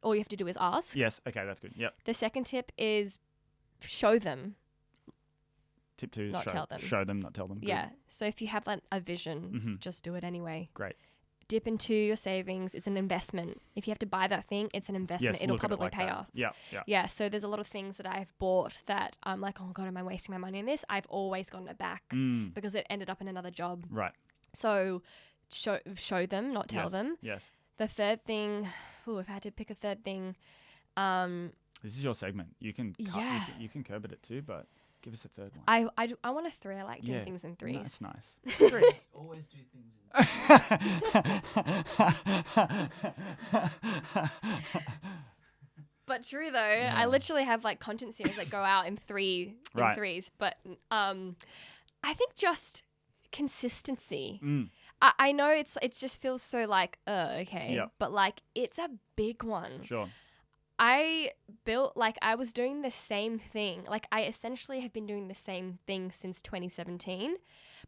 all you have to do is ask. Yes. Okay. That's good. Yep. The second tip is show them. Tip 2. Not tell them. Show them, not tell them. Good. Yeah. So if you have like a vision, Mhm. just do it anyway. Great. Dip into your savings. It's an investment. If you have to buy that thing, it's an investment. Yes. It'll look at it probably like pay that. off. Yeah. Yeah. Yeah, so there's a lot of things that I've bought that I'm like, oh God, am I wasting my money on this? I've always gotten it back because it ended up in another job. Right. So show them, not tell Yes. them. Yes. The third thing, if I had to pick a third thing, This is your segment. You can Yeah. you can curb it too, but give us a third one. I want a 3. I like doing things in 3s. That's nice. Always do things But true though, I literally have like content series that go out in Right. 3s. But I think just consistency. Mm. I know it just feels so like okay, Yeah. but like it's a big one. Sure. I was doing the same thing. Like, I essentially have been doing the same thing since 2017,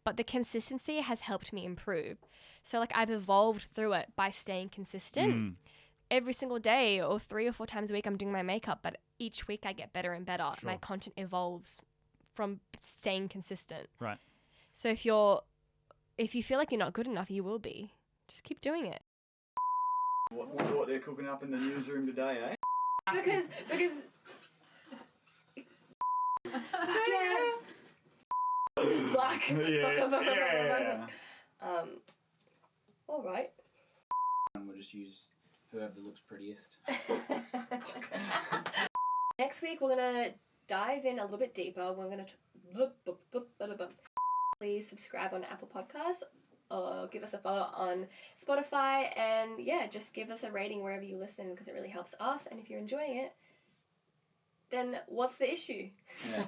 but the consistency has helped me improve. So, like, I've evolved through it by staying consistent. Every single day or 3 or 4 times a week, I'm doing my makeup, but each week I get better and better. Sure. My content evolves from staying consistent. Right. So if you feel like you're not good enough, you will be. Just keep doing it. What they're cooking up in the newsroom today, eh? Because Fuck. Yeah. All right. We'll just use whoever looks prettiest. Next week we're gonna dive in a little bit deeper. We're gonna please subscribe on Apple Podcasts or give us a follow on Spotify, and yeah, just give us a rating wherever you listen because it really helps us. And if you're enjoying it, then what's the issue? Yeah.